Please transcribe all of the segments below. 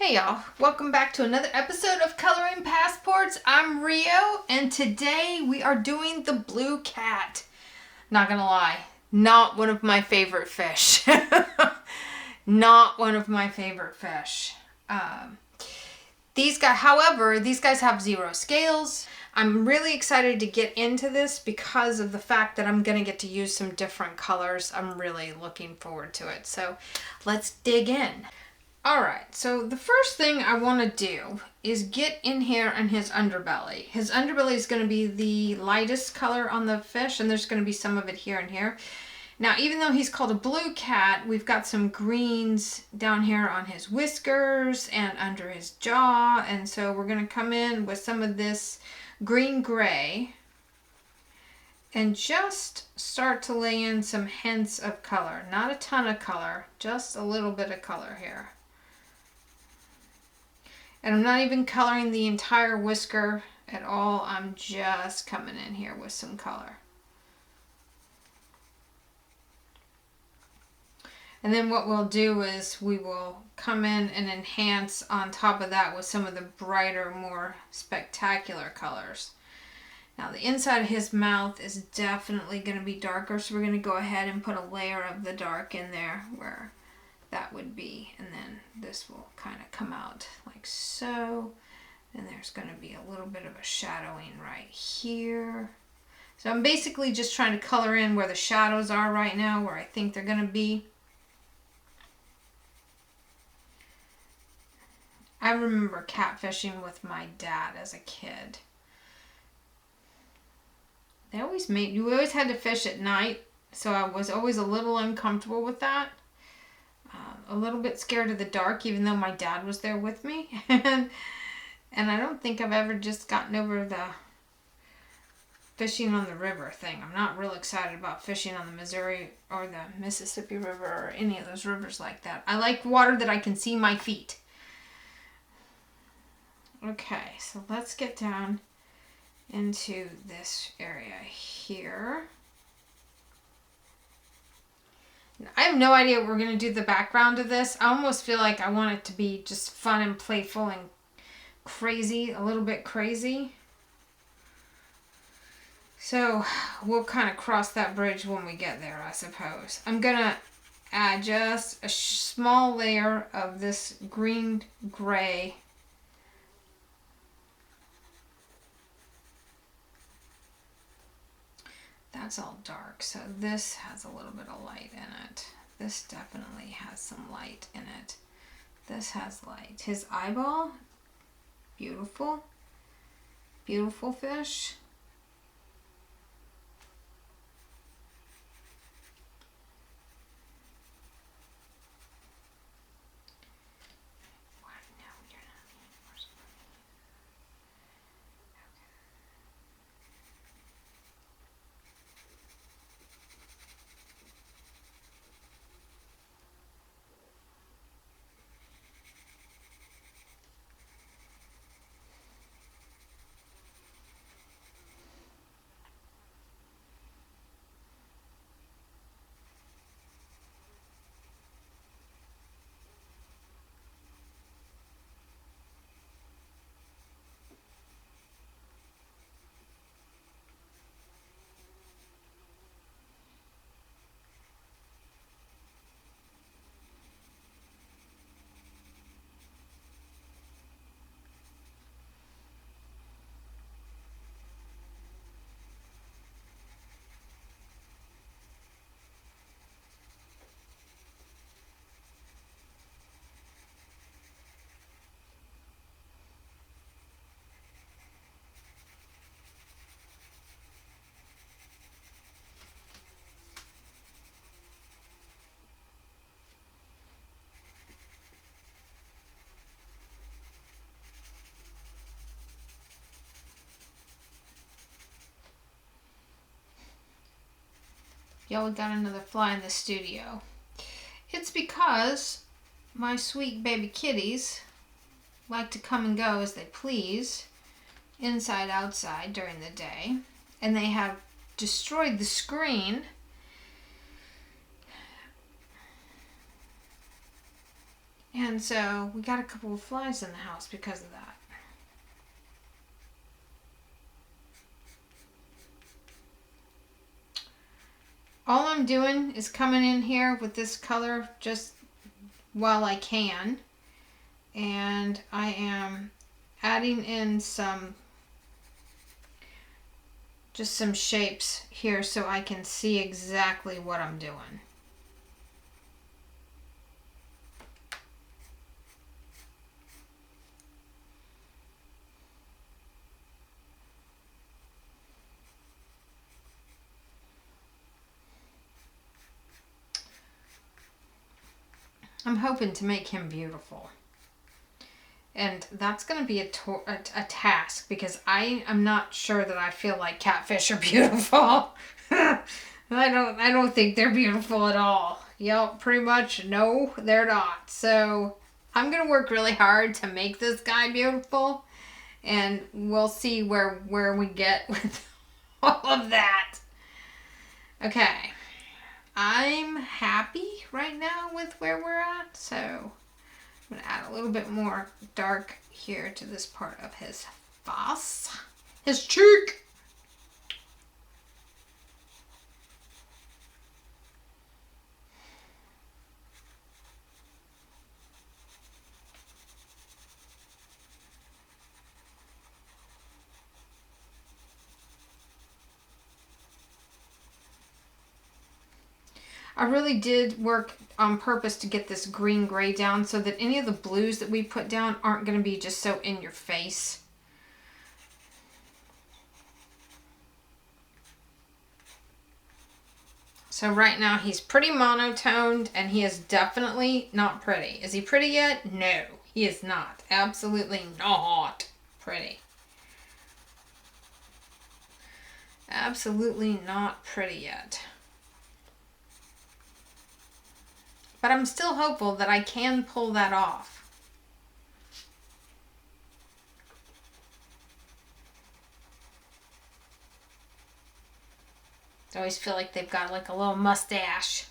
Hey y'all, welcome back to another episode of Coloring Passports. I'm Rio, and today we are doing the blue cat. Not gonna lie, not one of my favorite fish. Not one of my favorite fish. These guys have 0 scales. I'm really excited to get into this because of the fact that I'm gonna get to use some different colors. I'm really looking forward to it. So let's dig in. Alright, so the first thing I want to do is get in here on his underbelly. His underbelly is going to be the lightest color on the fish, and there's going to be some of it here and here. Now, even though he's called a blue cat, we've got some greens down here on his whiskers and under his jaw, and so we're going to come in with some of this green-gray and just start to lay in some hints of color. Not a ton of color, just a little bit of color here. And I'm not even coloring the entire whisker at all. I'm just coming in here with some color. And then what we'll do is we will come in and enhance on top of that with some of the brighter, more spectacular colors. Now the inside of his mouth is definitely going to be darker, so we're going to go ahead and put a layer of the dark in there where that would be, and then this will kind of come out like so, and there's going to be a little bit of a shadowing right here. So I'm basically just trying to color in where the shadows are right now, where I think they're going to be. I remember catfishing with my dad as a kid. You always had to fish at night, so I was always a little uncomfortable with that. A little bit scared of the dark, even though my dad was there with me. And I don't think I've ever just gotten over the fishing on the river thing. I'm not real excited about fishing on the Missouri or the Mississippi River or any of those rivers like that. I like water that I can see my feet. Okay, so let's get down into this area here. I have no idea what we're going to do the background of this. I almost feel like I want it to be just fun and playful and crazy, a little bit crazy. So we'll kind of cross that bridge when we get there, I suppose. I'm going to add just a small layer of this green-gray. That's all dark, so this has a little bit of light in it. This definitely has some light in it. This has light. His eyeball, beautiful. Beautiful fish. Y'all, we got another fly in the studio. It's because my sweet baby kitties like to come and go as they please, inside, outside, during the day. And they have destroyed the screen And so we got a couple of flies in the house because of that. All I'm doing is coming in here with this color just while I can. And I am adding in just some shapes here so I can see exactly what I'm doing. I'm hoping to make him beautiful. And that's going to be a task because I am not sure that I feel like catfish are beautiful. I don't think they're beautiful at all. Yep, pretty much no, they're not. So I'm going to work really hard to make this guy beautiful, and we'll see where we get with all of that. Okay. I'm happy right now with where we're at, so I'm going to add a little bit more dark here to this part of his face, his cheek. I really did work on purpose to get this green gray down so that any of the blues that we put down aren't going to be just so in your face. So right now he's pretty monotoned and he is definitely not pretty. Is he pretty yet? No, he is not. Absolutely not pretty. Absolutely not pretty yet. But I'm still hopeful that I can pull that off. I always feel like they've got like a little mustache.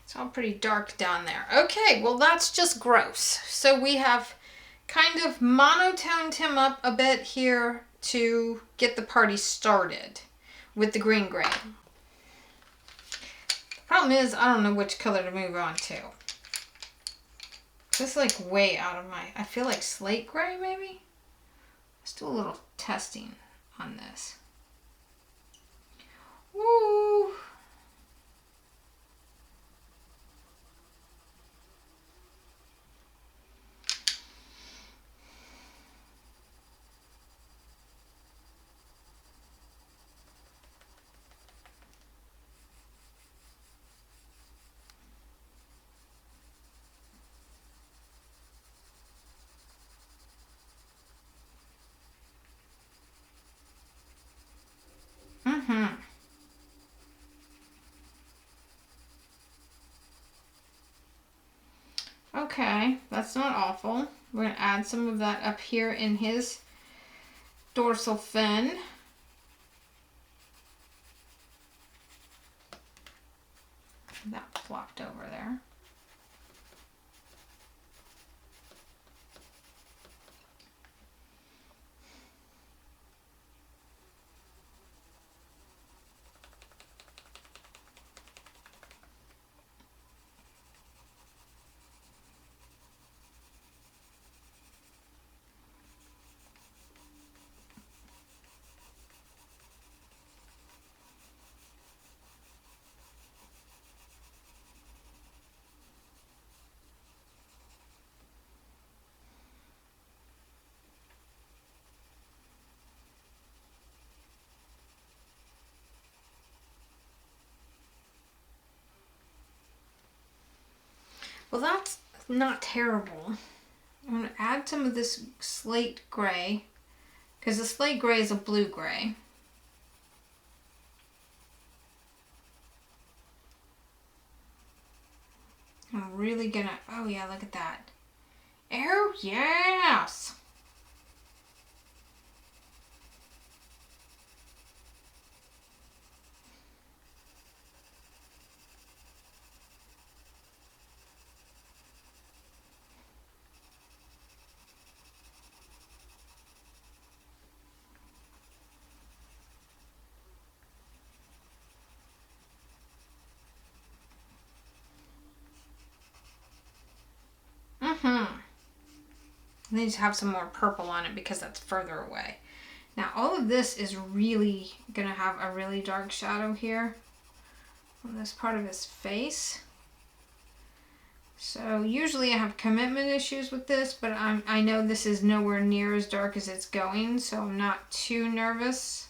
It's all pretty dark down there. Okay, well that's just gross. So we have kind of monotoned him up a bit here to get the party started with the green gray. The problem is I don't know which color to move on to. This is like way out of my, I feel like slate gray maybe? Let's do a little testing on this. Woo! Okay, that's not awful. We're going to add some of that up here in his dorsal fin. That flopped over there. Well, that's not terrible. I'm going to add some of this slate gray, because the slate gray is a blue gray. I'm really gonna, oh yeah, look at that. Oh, yes! I need to have some more purple on it because that's further away. Now all of this is really going to have a really dark shadow here on this part of his face. So usually I have commitment issues with this, but I know this is nowhere near as dark as it's going, so I'm not too nervous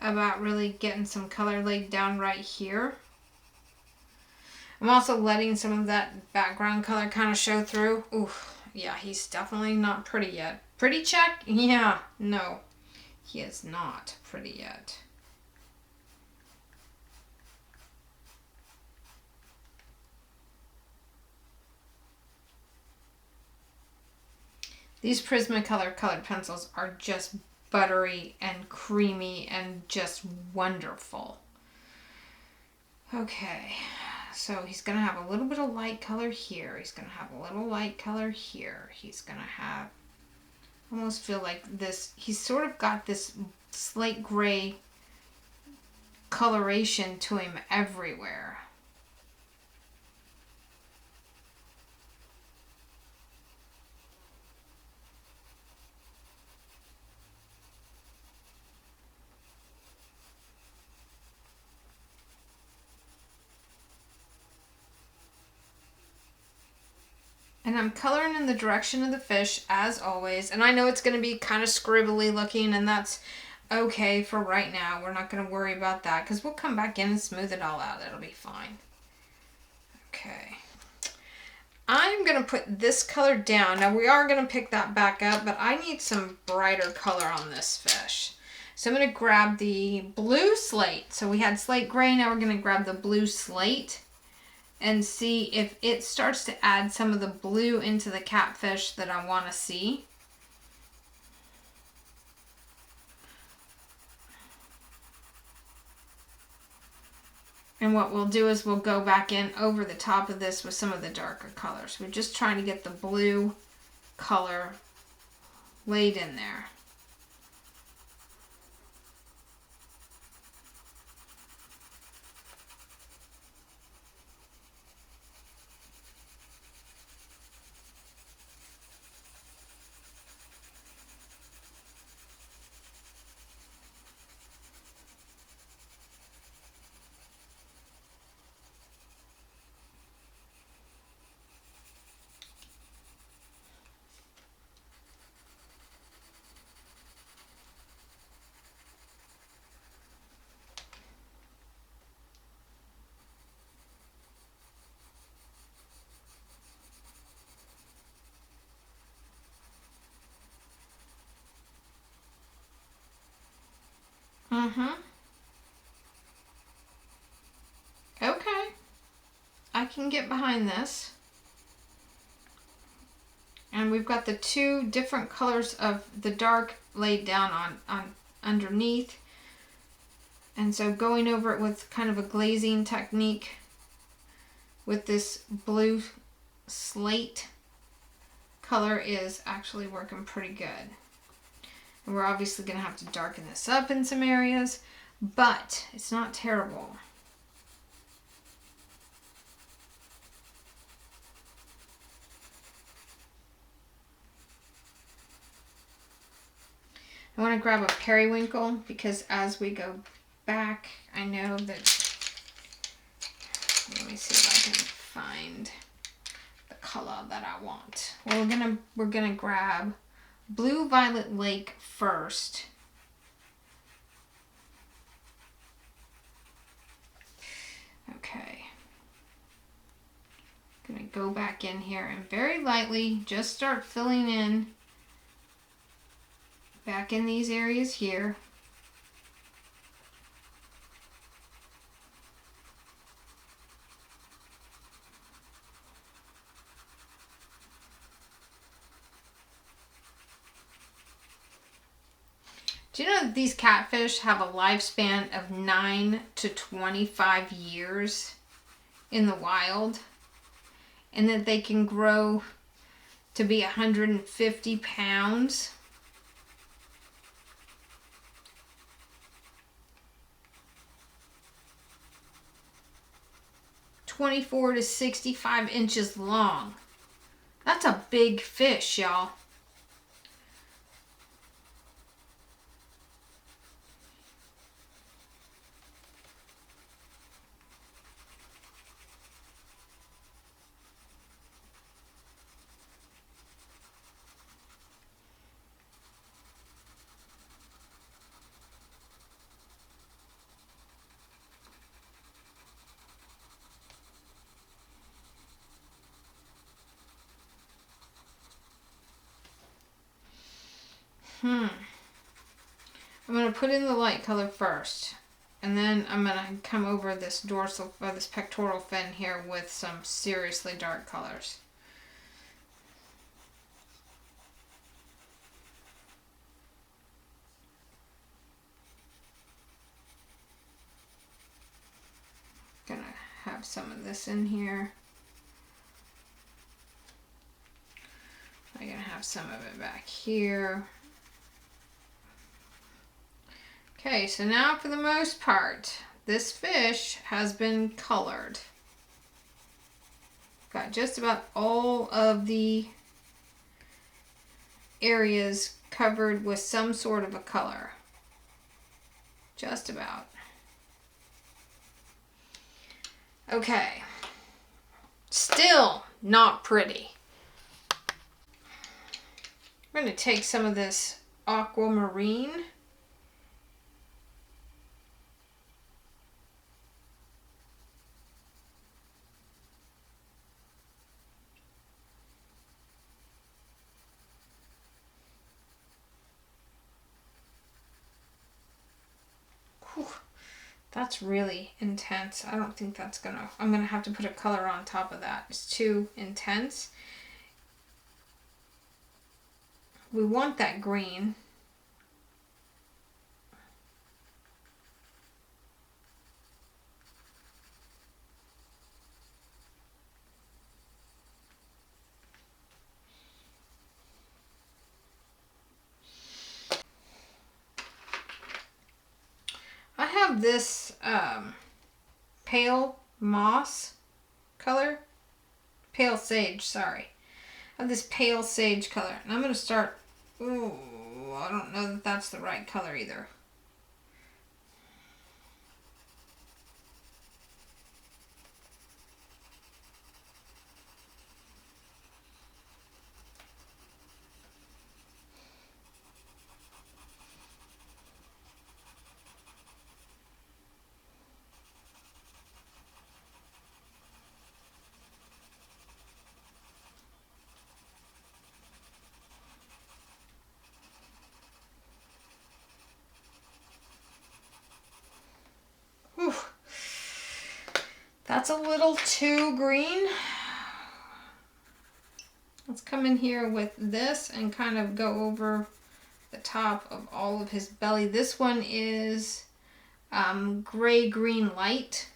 about really getting some color laid down right here. I'm also letting some of that background color kind of show through. Ooh, yeah, he's definitely not pretty yet. Pretty check? Yeah, no, he is not pretty yet. These Prismacolor colored pencils are just buttery and creamy and just wonderful. Okay, so he's going to have a little bit of light color here. He's going to have a little light color here. He's going to have, I almost feel like this, he's sort of got this slate gray coloration to him everywhere. And I'm coloring in the direction of the fish as always. And I know it's going to be kind of scribbly looking, and that's okay for right now. We're not going to worry about that because we'll come back in and smooth it all out. It'll be fine. Okay. I'm going to put this color down. Now we are going to pick that back up, but I need some brighter color on this fish. So I'm going to grab the blue slate. So we had slate gray. Now we're going to grab the blue slate and see if it starts to add some of the blue into the catfish that I want to see. And what we'll do is we'll go back in over the top of this with some of the darker colors. We're just trying to get the blue color laid in there. Okay. I can get behind this. And we've got the two different colors of the dark laid down on underneath. And so going over it with kind of a glazing technique with this blue slate color is actually working pretty good. And we're obviously going to have to darken this up in some areas, but it's not terrible. I want to grab a periwinkle because as we go back, I know that, let me see if I can find the color that I want. Well, we're gonna grab Blue Violet Lake first. Okay. Gonna go back in here and very lightly just start filling in back in these areas here. Do you know that these catfish have a lifespan of 9 to 25 years in the wild? And that they can grow to be 150 pounds? "24 to 65 inches long." That's a big fish, y'all. I'm going to put in the light color first. And then I'm going to come over this dorsal, or this pectoral fin here with some seriously dark colors. Gonna have some of this in here. I'm gonna have some of it back here. Okay, so now for the most part, this fish has been colored. Got just about all of the areas covered with some sort of a color. Just about. Okay. Still not pretty. I'm going to take some of this aquamarine. Whew, that's really intense. I don't think that's gonna, I'm gonna have to put a color on top of that. It's too intense. We want that green. I have this pale moss color. Pale sage, sorry. I have this pale sage color. And I'm going to start, ooh, I don't know that that's the right color either. Whew. That's a little too green. Let's come in here with this and kind of go over the top of all of his belly. This one is gray-green light.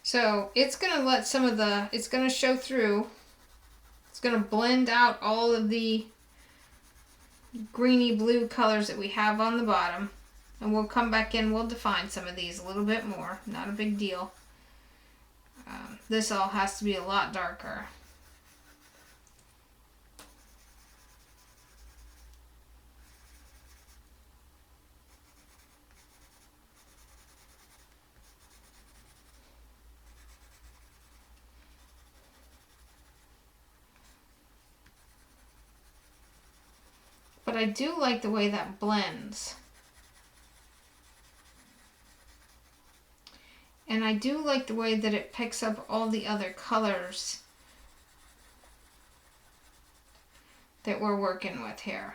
So it's going to let some of the, it's going to show through. It's going to blend out all of the greeny blue colors that we have on the bottom. And we'll come back in, we'll define some of these a little bit more. Not a big deal. This all has to be a lot darker. But I do like the way that blends. And I do like the way that it picks up all the other colors that we're working with here.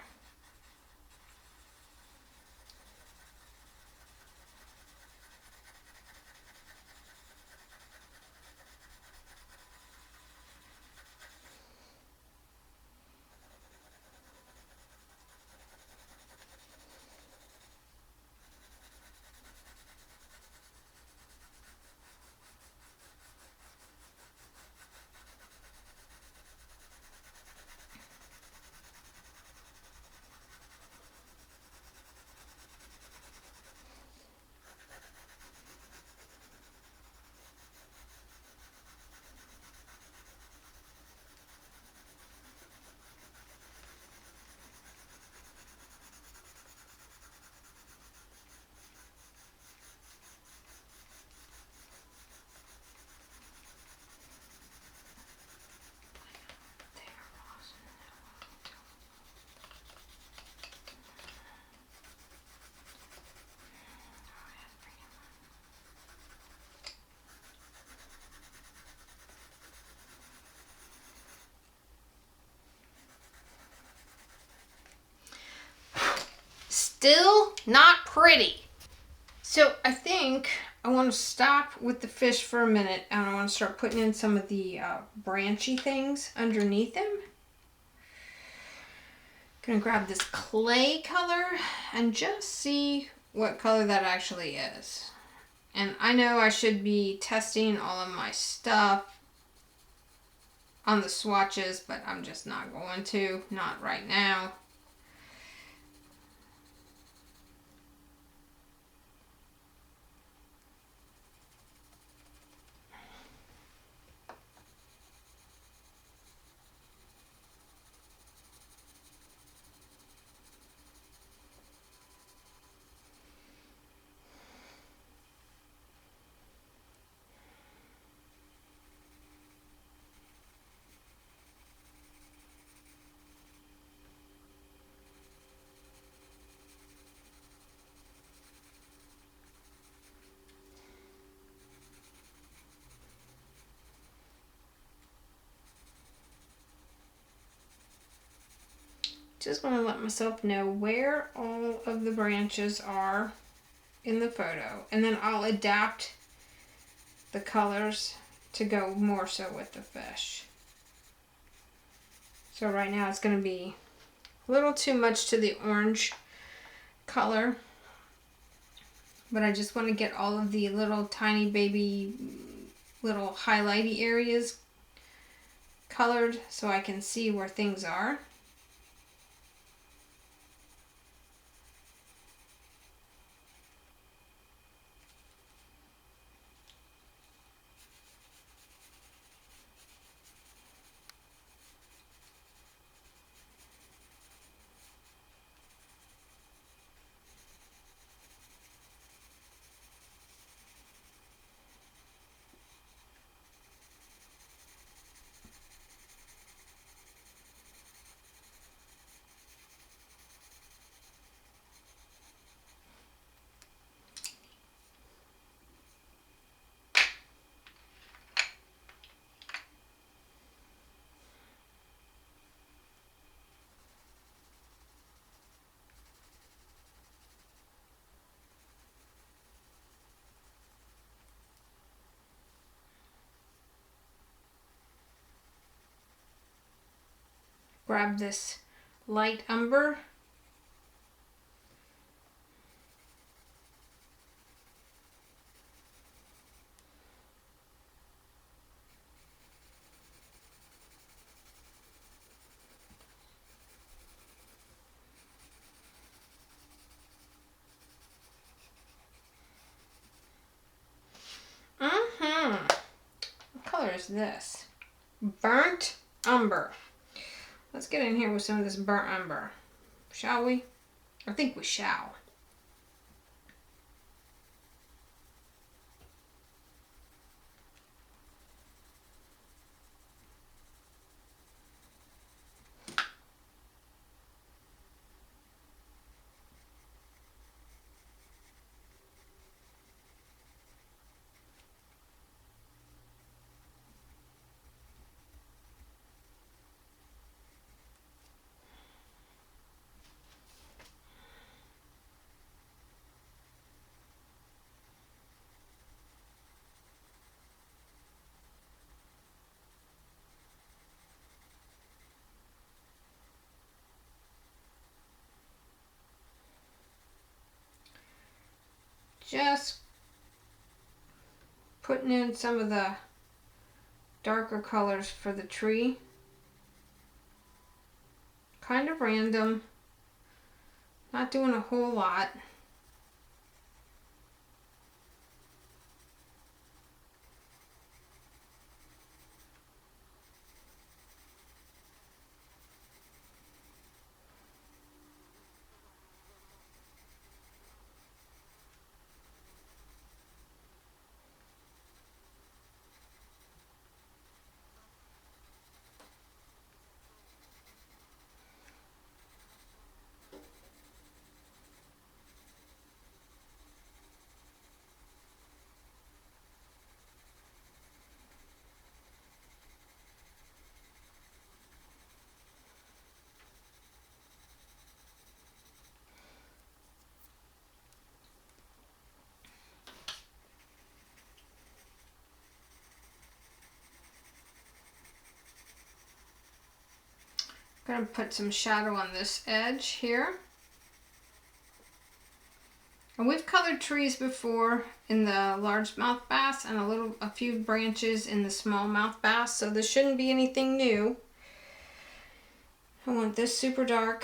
Still not pretty. So I think I want to stop with the fish for a minute and I want to start putting in some of the branchy things underneath him. Gonna grab this clay color and just see what color that actually is. And I know I should be testing all of my stuff on the swatches, but I'm just not going to, not right now. Just want to let myself know where all of the branches are in the photo. And then I'll adapt the colors to go more so with the fish. So right now it's going to be a little too much to the orange color. But I just want to get all of the little tiny baby little highlighty areas colored so I can see where things are. grab this light umber. What color is this? Burnt umber. Let's get in here with some of this burnt umber. Shall we? I think we shall. Just putting in some of the darker colors for the tree. Kind of random. Not doing a whole lot. I'm going to put some shadow on this edge here. And we've colored trees before in the largemouth bass and a few branches in the smallmouth bass, so this shouldn't be anything new. I want this super dark.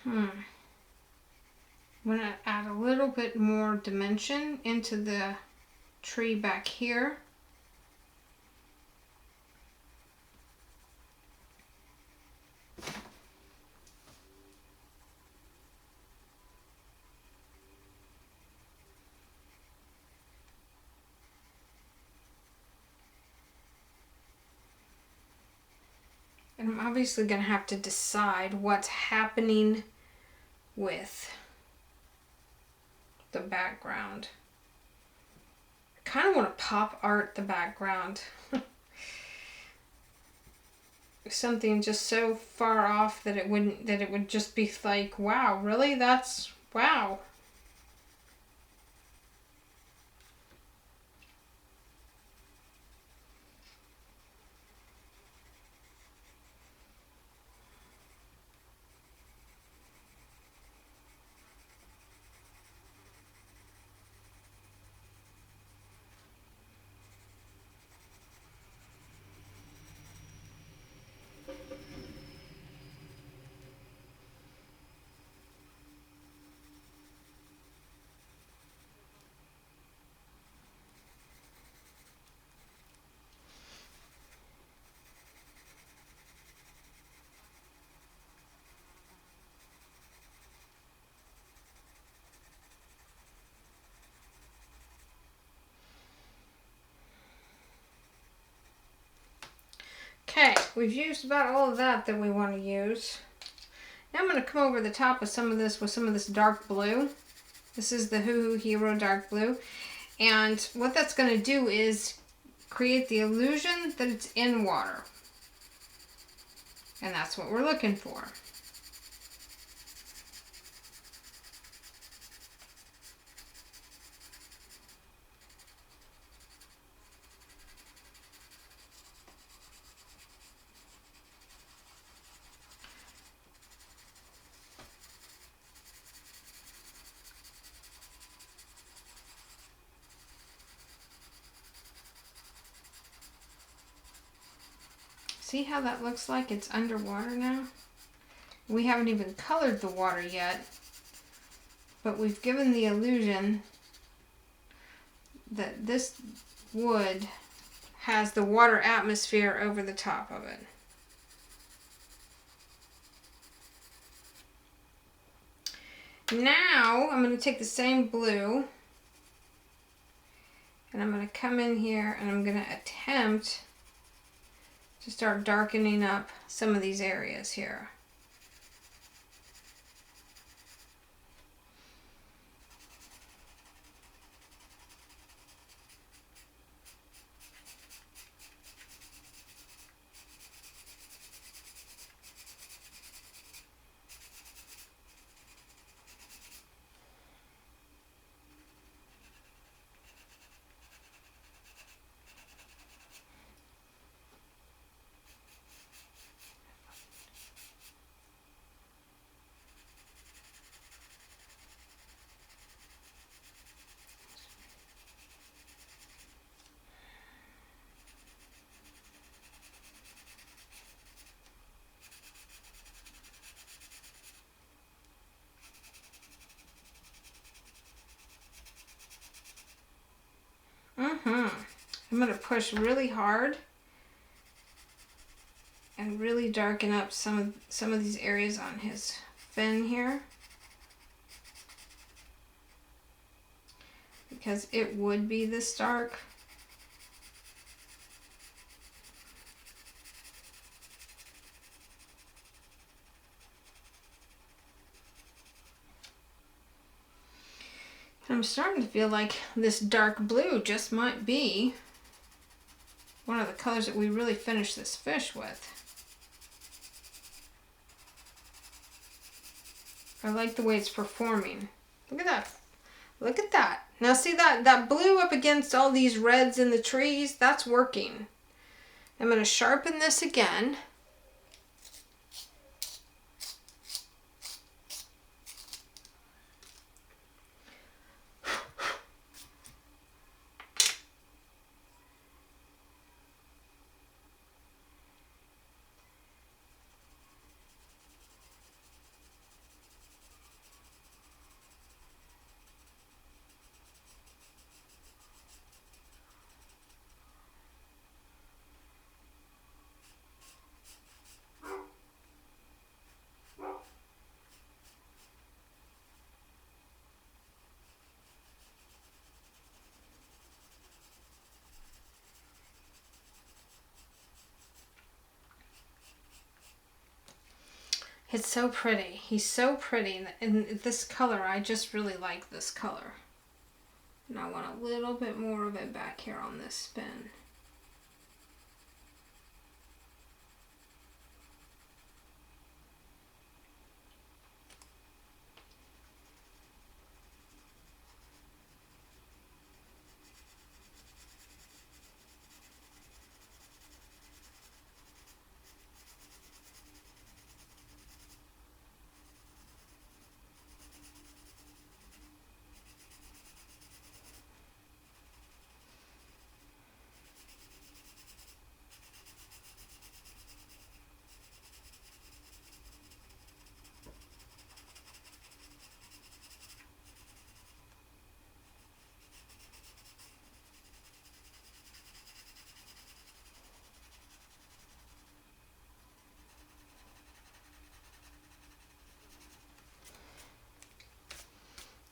I'm going to add a little bit more dimension into the tree back here. And I'm obviously going to have to decide what's happening with the background. I kind of want to pop art the background. Something just so far off that it would just be like, wow, really? That's wow. Okay, we've used about all of that we want to use. Now I'm going to come over the top of some of this with some of this dark blue. This is the Hoo Hoo Hero Dark Blue. And what that's going to do is create the illusion that it's in water. And that's what we're looking for. See how that looks like it's underwater now? We haven't even colored the water yet, but we've given the illusion that this wood has the water atmosphere over the top of it. Now I'm going to take the same blue and I'm going to come in here and I'm going to attempt to start darkening up some of these areas here. I'm going to push really hard and really darken up some of these areas on his fin here, because it would be this dark. I'm starting to feel like this dark blue just might be one of the colors that we really finish this fish with. I like the way it's performing. Look at that. Look at that. Now see that blue up against all these reds in the trees? That's working. I'm going to sharpen this again. It's so pretty. He's so pretty. And this color, I just really like this color. And I want a little bit more of it back here on this spin.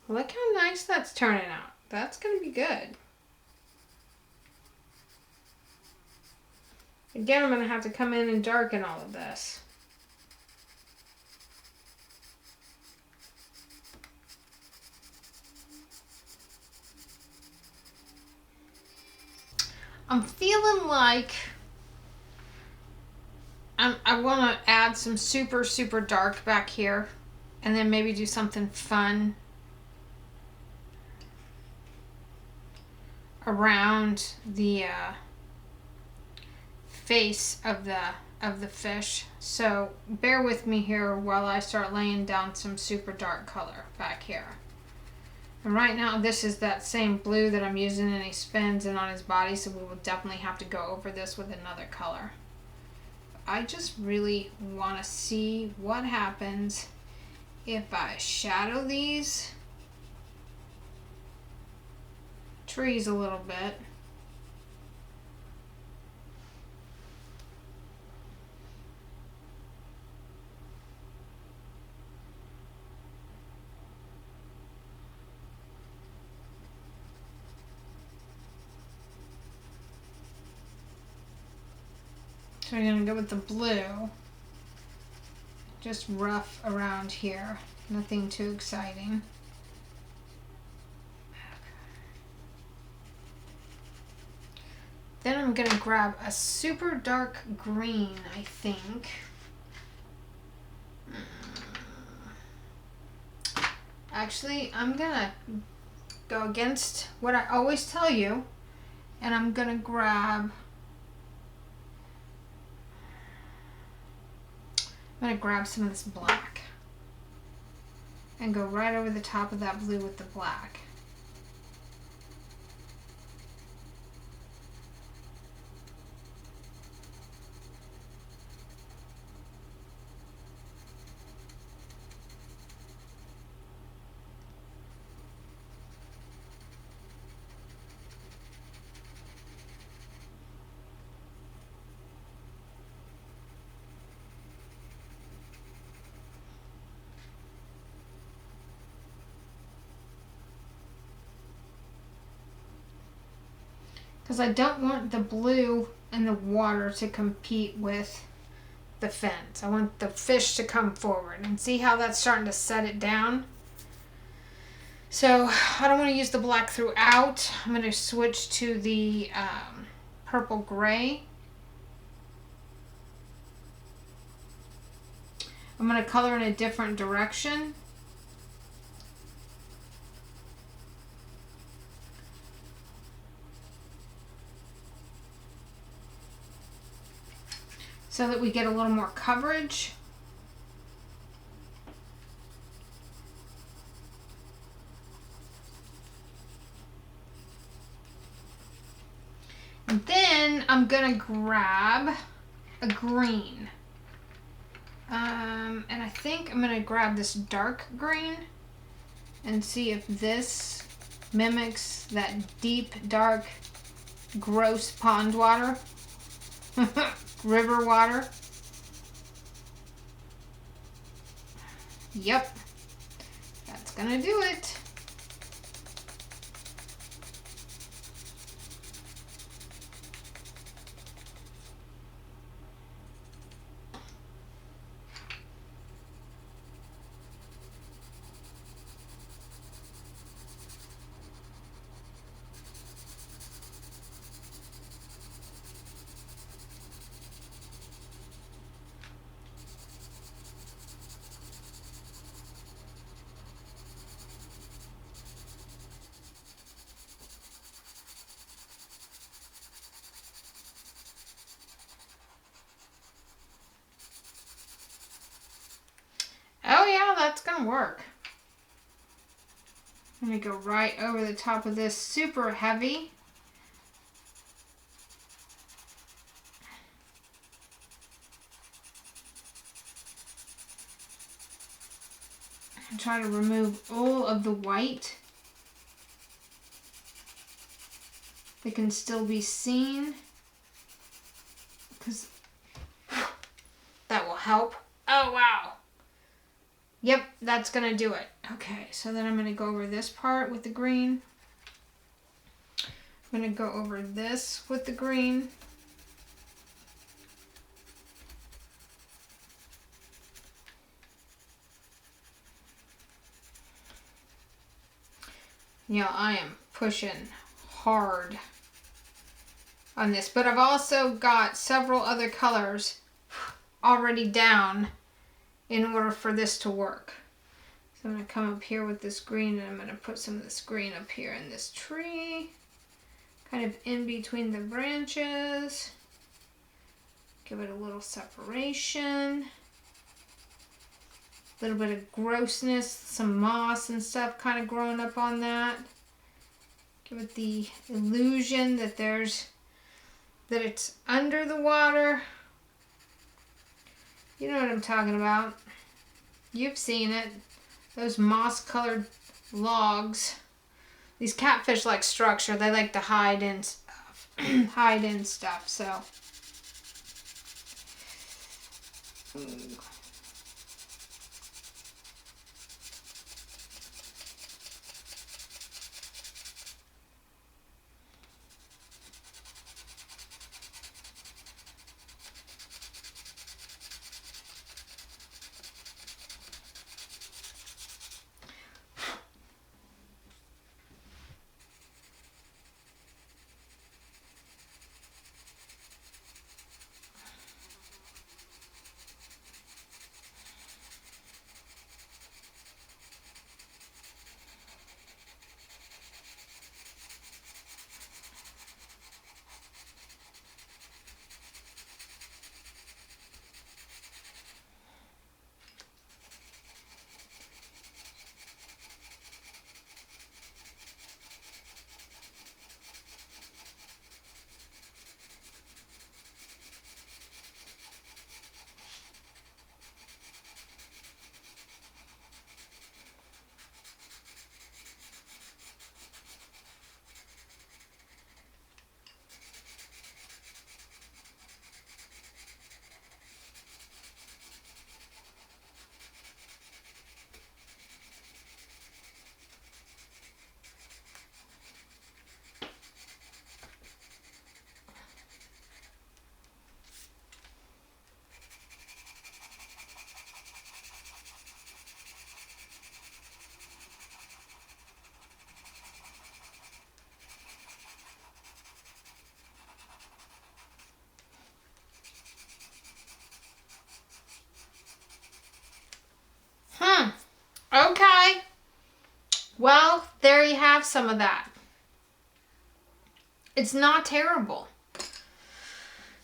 Look how nice that's turning out. That's going to be good. Again, I'm going to have to come in and darken all of this. I'm feeling like I want to add some super, super dark back here. And then maybe do something fun around the face of the fish. So bear with me here while I start laying down some super dark color back here. And right now this is that same blue that I'm using in his fins and on his body, so we will definitely have to go over this with another color. I just really want to see what happens if I shadow these trees a little bit. So we're going to go with the blue, just rough around here, nothing too exciting. Then I'm going to grab a super dark green, I think. Actually, I'm going to go against what I always tell you, and I'm going to grab some of this black and go right over the top of that blue with the black. Because I don't want the blue and the water to compete with the fins. I want the fish to come forward. And see how that's starting to set it down? So I don't want to use the black throughout. I'm going to switch to the purple gray. I'm going to color in a different direction. So that we get a little more coverage. And then I'm gonna grab a green. And I think I'm gonna grab this dark green and see if this mimics that deep, dark, gross pond water. River water. Yep, that's gonna do it. Oh yeah, that's gonna work. I'm gonna go right over the top of this super heavy. And try to remove all of the white that can still be seen, because that will help. Oh wow. Yep, that's gonna do it. Okay, so then I'm gonna go over this part with the green. I'm gonna go over this with the green. You know, I am pushing hard on this, but I've also got several other colors already down in order for this to work. So I'm going to come up here with this green, and I'm going to put some of this green up here in this tree, kind of in between the branches. Give it a little separation. A little bit of grossness, some moss and stuff kind of growing up on that. Give it the illusion that it's under the water. You know what I'm talking about. You've seen it. Those moss-colored logs. These catfish like structure. They like to hide in stuff. Hide in stuff, so. Ooh. Okay. Well, there you have some of that. It's not terrible.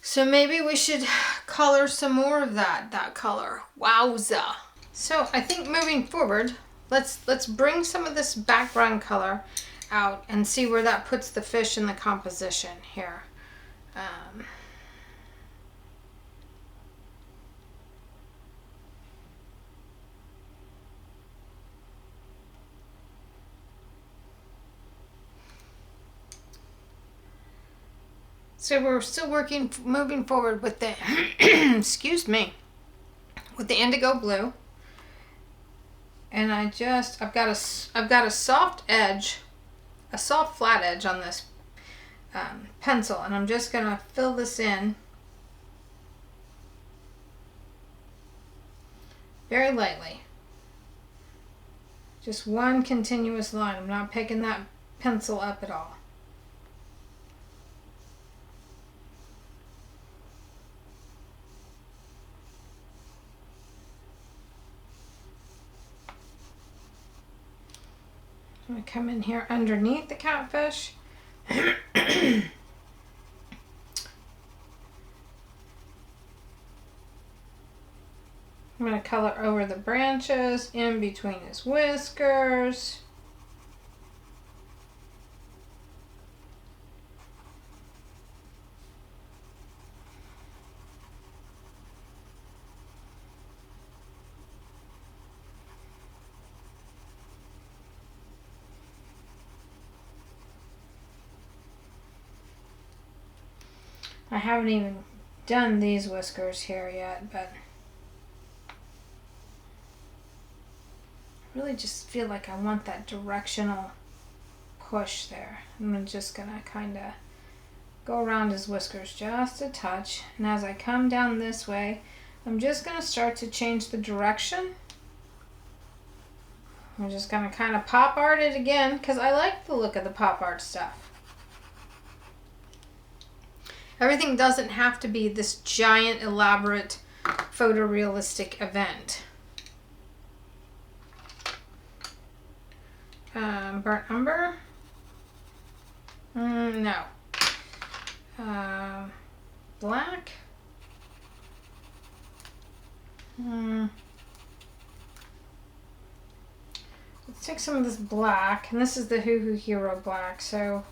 So maybe we should color some more of that color. Wowza. So I think moving forward, let's bring some of this background color out and see where that puts the fish in the composition here. So we're still moving forward with the, excuse me, with the indigo blue. And I've got a soft edge, a soft flat edge on this pencil, and I'm just gonna fill this in very lightly. Just one continuous line. I'm not picking that pencil up at all. I'm going to come in here underneath the catfish. I'm going to color over the branches, in between his whiskers. I haven't even done these whiskers here yet, but I really just feel like I want that directional push there. I'm just gonna kind of go around his whiskers just a touch, and as I come down this way, I'm just gonna start to change the direction I'm just going to kind of pop art it again because I like the look of the pop art stuff. Everything doesn't have to be this giant, elaborate, photorealistic event. Burnt umber? No. Black? Let's take some of this black, and this is the Hoo Hoo Hero black, so,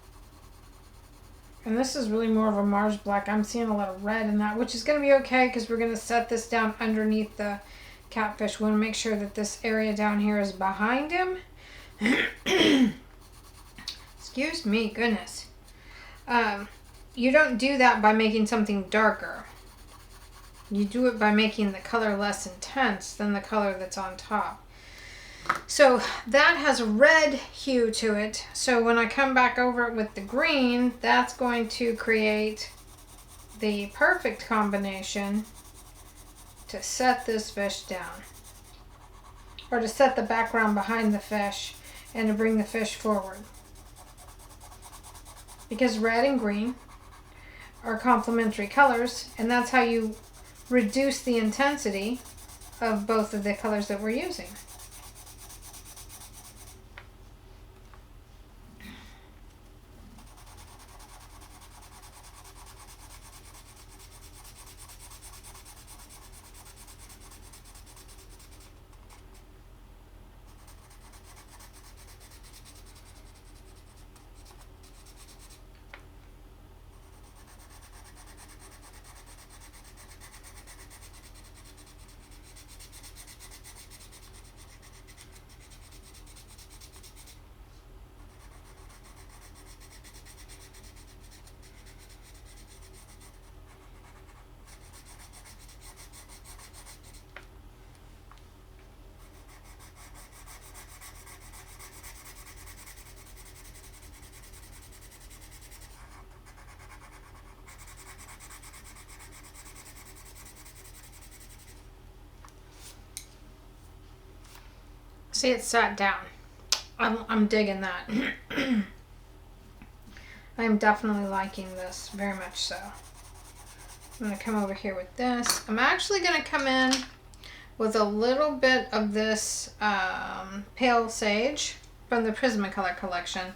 and this is really more of a Mars black. I'm seeing a lot of red in that, which is going to be okay because we're going to set this down underneath the catfish. We want to make sure that this area down here is behind him. Excuse me, goodness. You don't do that by making something darker. You do it by making the color less intense than the color that's on top. So that has a red hue to it. So when I come back over it with the green, that's going to create the perfect combination to set this fish down. Or to set the background behind the fish and to bring the fish forward. Because red and green are complementary colors, and that's how you reduce the intensity of both of the colors that we're using. See, it sat down. I'm digging that. I'm definitely liking this, very much so. I'm going to come over here with this. I'm actually going to come in with a little bit of this pale sage from the Prismacolor collection.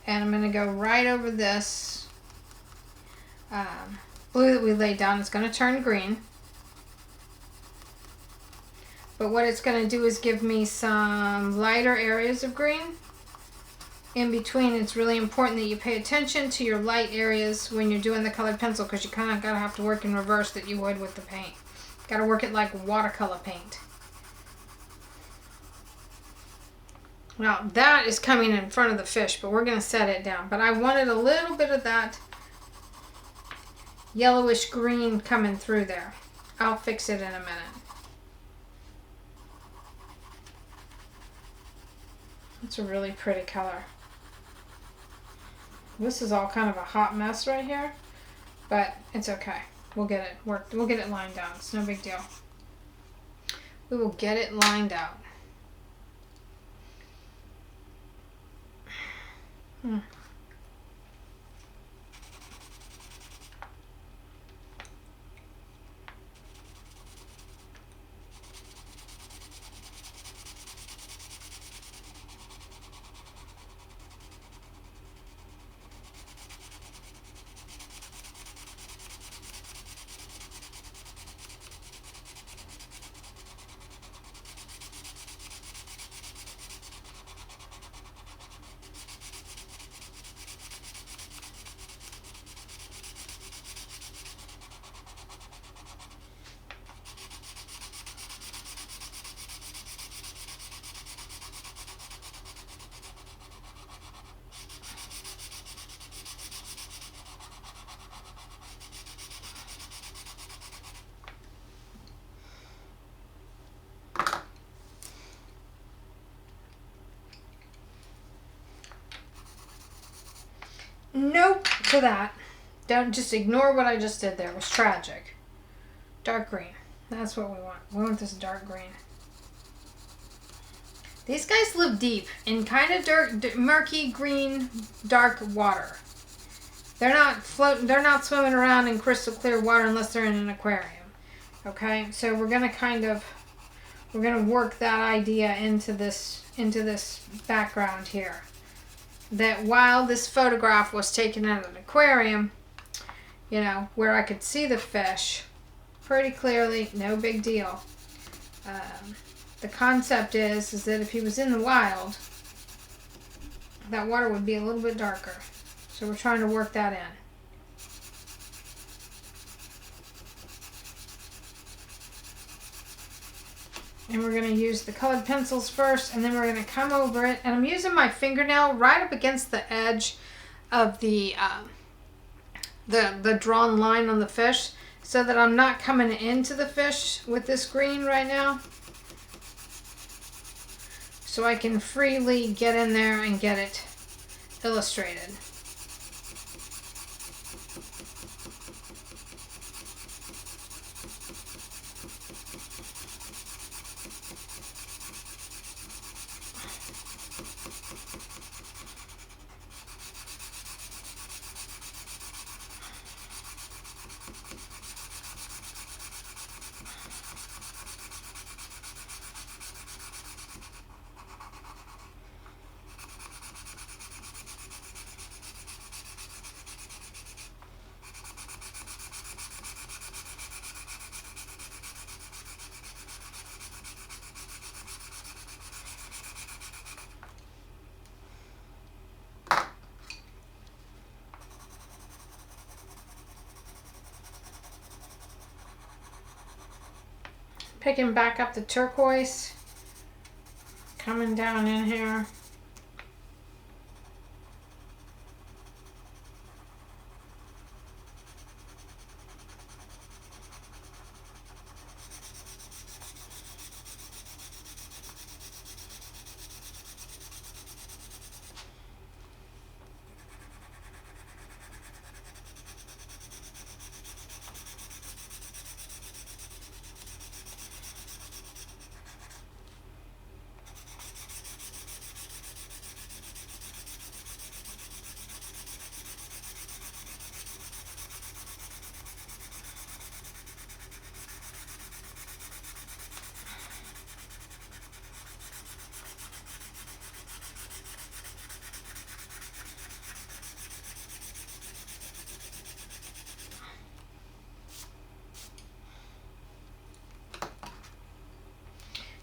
And I'm going to go right over this blue that we laid down. It's going to turn green. But what it's going to do is give me some lighter areas of green. In between, it's really important that you pay attention to your light areas when you're doing the colored pencil, because you kind of got to have to work in reverse that you would with the paint. Got to work it like watercolor paint. Now that is coming in front of the fish, but we're going to set it down. But I wanted a little bit of that yellowish green coming through there. I'll fix it in a minute. It's a really pretty color. This is all kind of a hot mess right here, but it's okay. We'll get it worked. We'll get it lined out. It's no big deal. We will get it lined out. Nope to that. Don't just ignore what I just did there. It was tragic. Dark green. That's what we want. We want this dark green. These guys live deep in kind of murky, green, dark water. They're not floating, they're not swimming around in crystal clear water unless they're in an aquarium. Okay, so we're gonna work that idea into this background here. That while this photograph was taken at an aquarium, you know, where I could see the fish pretty clearly, no big deal. The concept is that if he was in the wild, that water would be a little bit darker. So we're trying to work that in. And we're going to use the colored pencils first, and then we're going to come over it. And I'm using my fingernail right up against the edge of the drawn line on the fish, so that I'm not coming into the fish with this green right now. So I can freely get in there and get it illustrated. Picking back up the turquoise, coming down in here.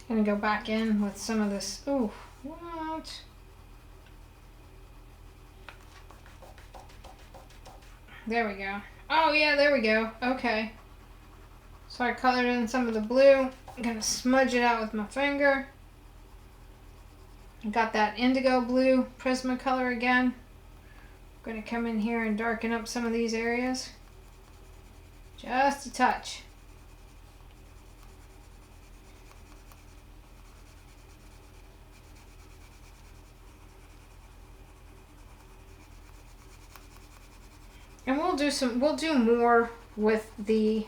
Gonna go back in with some of this. Ooh, what? There we go. Oh yeah, there we go. Okay. So I colored in some of the blue. I'm gonna smudge it out with my finger. Got that indigo blue Prismacolor again. I'm gonna come in here and darken up some of these areas. Just a touch. And we'll do more with the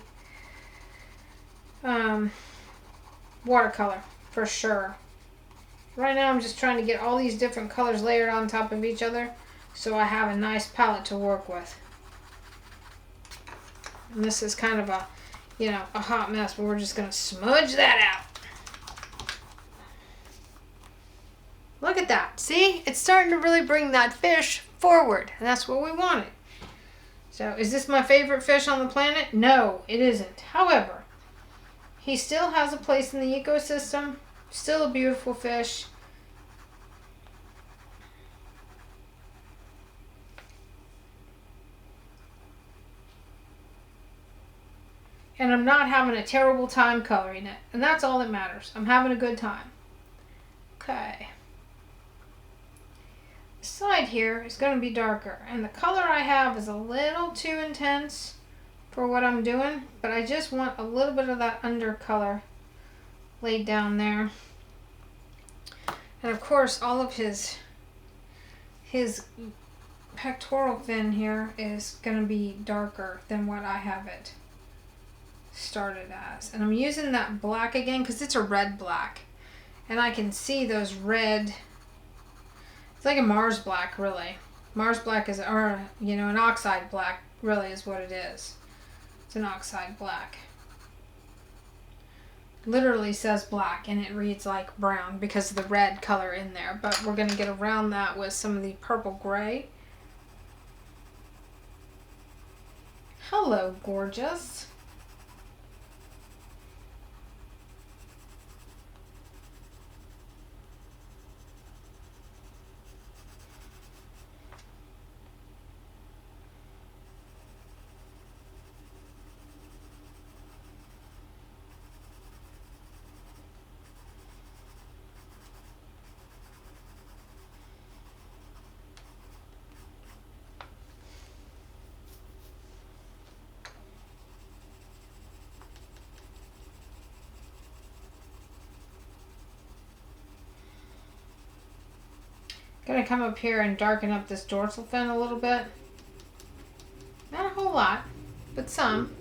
watercolor for sure. Right now I'm just trying to get all these different colors layered on top of each other so I have a nice palette to work with. And this is kind of a, you know, a hot mess, but we're just going to smudge that out. Look at that. See? It's starting to really bring that fish forward, and that's what we wanted. So, is this my favorite fish on the planet? No, it isn't. However, he still has a place in the ecosystem. Still a beautiful fish. And I'm not having a terrible time coloring it. And that's all that matters. I'm having a good time. Okay. The side here is going to be darker. And the color I have is a little too intense for what I'm doing. But I just want a little bit of that undercolor laid down there. And of course, all of his pectoral fin here is going to be darker than what I have it started as. And I'm using that black again because it's a red black. And I can see those red, it's like a Mars black, really. Mars black is, or, you know, an oxide black really is what it is. It's an oxide black. Literally says black and it reads like brown because of the red color in there. But we're going to get around that with some of the purple gray. Hello, gorgeous. Gonna come up here and darken up this dorsal fin a little bit. Not a whole lot, but some.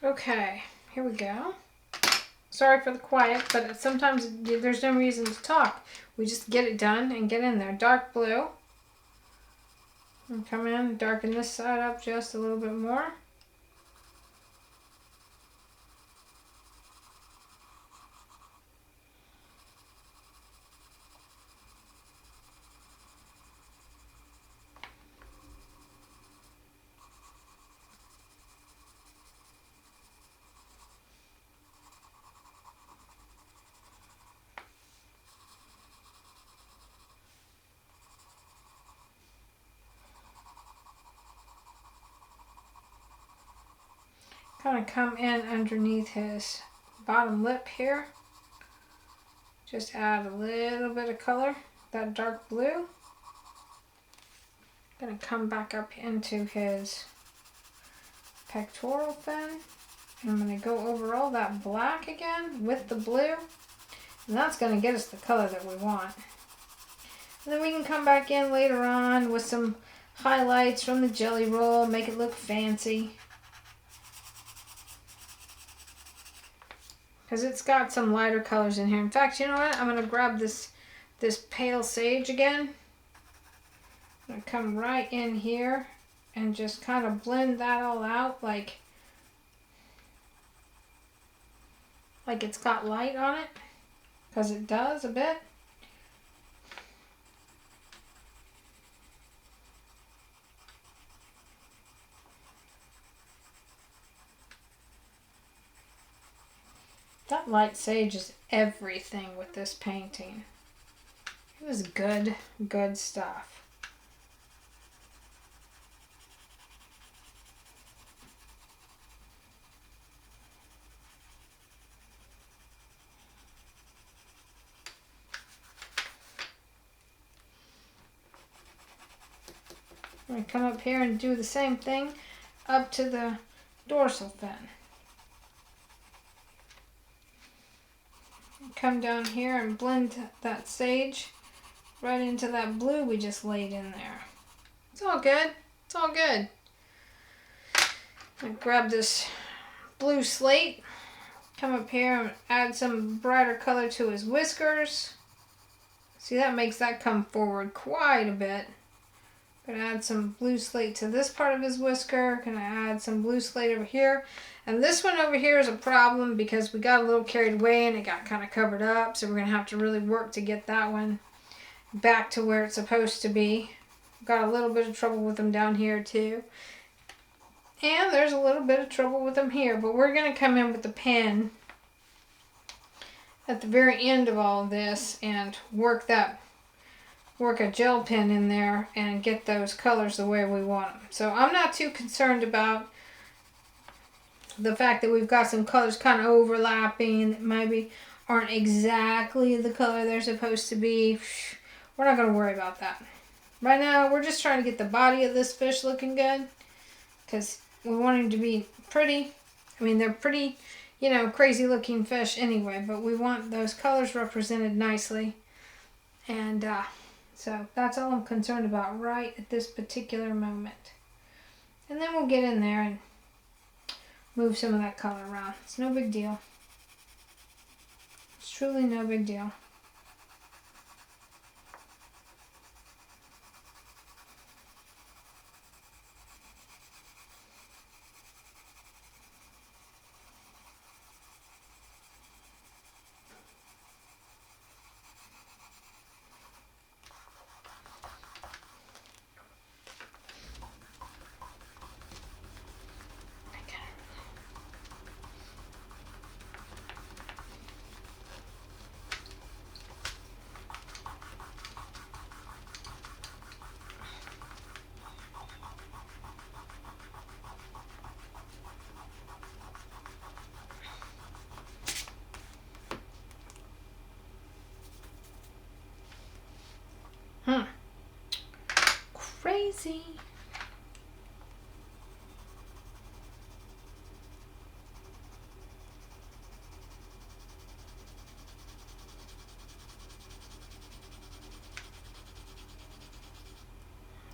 Okay, here we go. Sorry for the quiet, but sometimes there's no reason to talk. We just get it done and get in there. Dark blue. And come in and darken this side up just a little bit more. Kind of come in underneath his bottom lip here. Just add a little bit of color, that dark blue. Gonna come back up into his pectoral fin. And I'm gonna go over all that black again with the blue. And that's gonna get us the color that we want. And then we can come back in later on with some highlights from the jelly roll, make it look fancy. Because it's got some lighter colors in here. In fact, you know what? I'm going to grab this pale sage again. I'm going to come right in here and just kind of blend that all out like it's got light on it. Because it does a bit. That light sage is everything with this painting. It was good, good stuff. I'm going to come up here and do the same thing up to the dorsal fin. Come down here and blend that sage right into that blue we just laid in there. It's all good. It's all good. I grab this blue slate, come up here and add some brighter color to his whiskers. See, that makes that come forward quite a bit. Gonna add some blue slate to this part of his whisker. Gonna add some blue slate over here. And this one over here is a problem because we got a little carried away and it got kind of covered up. So we're gonna have to really work to get that one back to where it's supposed to be. Got a little bit of trouble with them down here too. And there's a little bit of trouble with them here. But we're gonna come in with the pen at the very end of all of this and work a gel pen in there and get those colors the way we want them. So I'm not too concerned about the fact that we've got some colors kind of overlapping that maybe aren't exactly the color they're supposed to be. We're not going to worry about that. Right now, we're just trying to get the body of this fish looking good because we want him to be pretty. I mean, they're pretty, you know, crazy looking fish anyway, but we want those colors represented nicely. And so that's all I'm concerned about right at this particular moment. And then we'll get in there and move some of that color around. It's no big deal. It's truly no big deal. Crazy.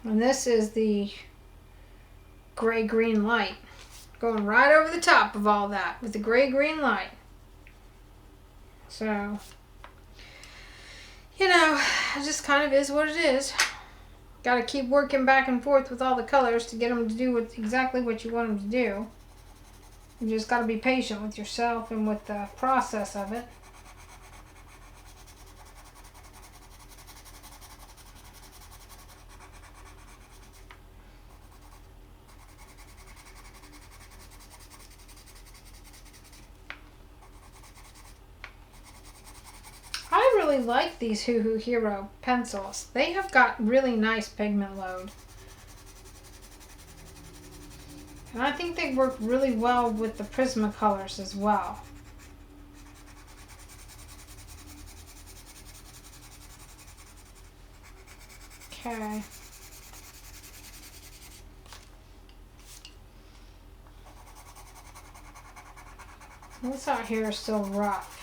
And this is the gray-green light going right over the top of all that with the gray-green light. So, you know, it just kind of is what it is. Got to keep working back and forth with all the colors to get them to do exactly what you want them to do. You just got to be patient with yourself and with the process of it. I really like these Hoo Hoo Hero pencils. They have got really nice pigment load. And I think they work really well with the Prismacolors as well. Okay. This out here is still rough.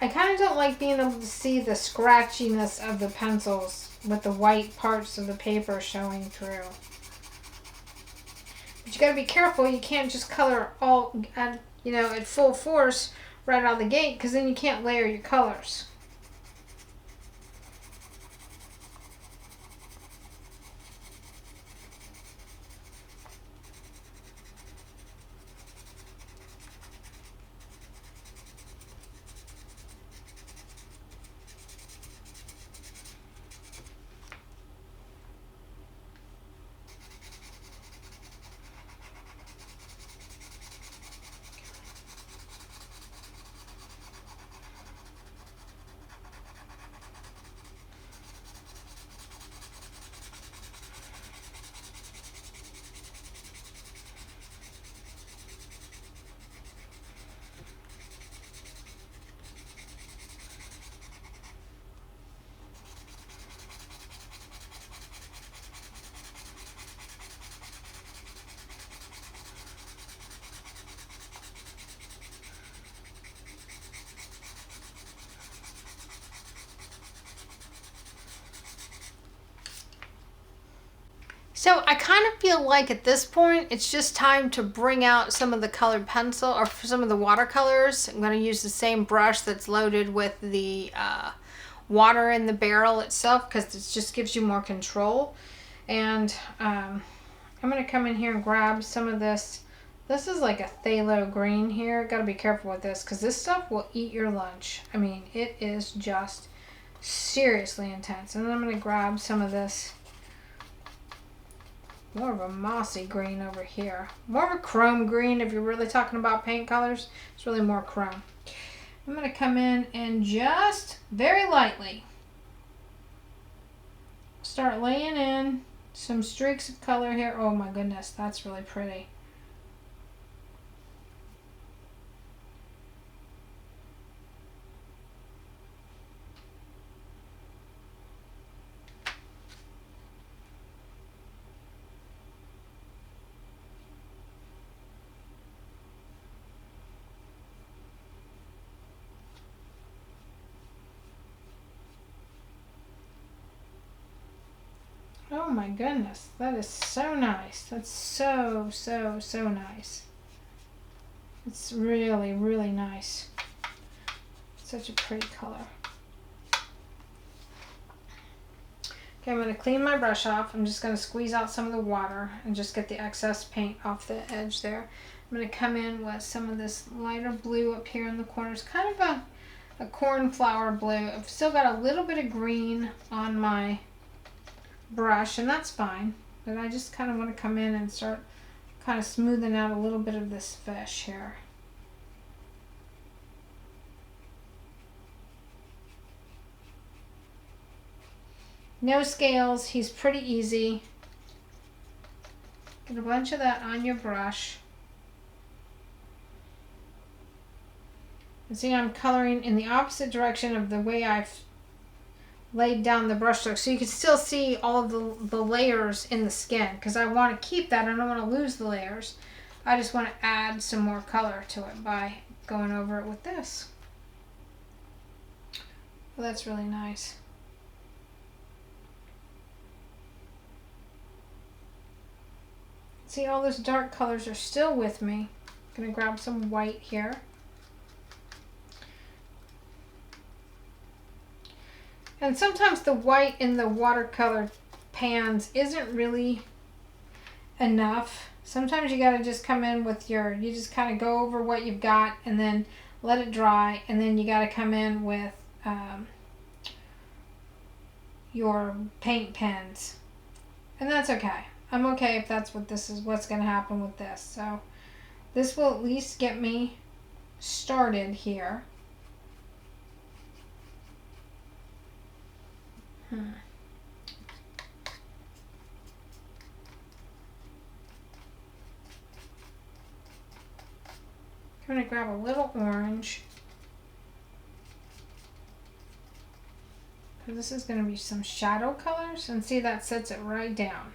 I kind of don't like being able to see the scratchiness of the pencils with the white parts of the paper showing through. But you got to be careful. You can't just color all at, you know, at full force right out of the gate, because then you can't layer your colors. So I kind of feel like at this point, it's just time to bring out some of the colored pencil or some of the watercolors. I'm going to use the same brush that's loaded with the water in the barrel itself because it just gives you more control. And I'm going to come in here and grab some of this. This is like a phthalo green here. Got to be careful with this because this stuff will eat your lunch. I mean, it is just seriously intense. And then I'm going to grab some of this more of a mossy green over here. More of a chrome green if you're really talking about paint colors. It's really more chrome. I'm going to come in and just very lightly start laying in some streaks of color here. Oh my goodness, that's really pretty. Oh my goodness, that is so nice. That's so nice. It's really, really nice. Such a pretty color. Okay, I'm going to clean my brush off. I'm just going to squeeze out some of the water and just get the excess paint off the edge there. I'm going to come in with some of this lighter blue up here in the corners, kind of a cornflower blue. I've still got a little bit of green on my brush, and that's fine, but I just kind of want to come in and start kind of smoothing out a little bit of this fish here. No scales, he's pretty easy. Get a bunch of that on your brush. And see, I'm coloring in the opposite direction of the way I've laid down the brush stroke, so you can still see all of the layers in the skin, because I want to keep that. I don't want to lose the layers. I just want to add some more color to it by going over it with this. Well, that's really nice. See, all those dark colors are still with me. I'm going to grab some white here. And sometimes the white in the watercolor pans isn't really enough. Sometimes you got to just come in with you just kind of go over what you've got and then let it dry, and then you got to come in with your paint pens. And that's okay. I'm okay if that's what this is, what's going to happen with this. So this will at least get me started here. I'm going to grab a little orange, because this is going to be some shadow colors, and see, that sets it right down.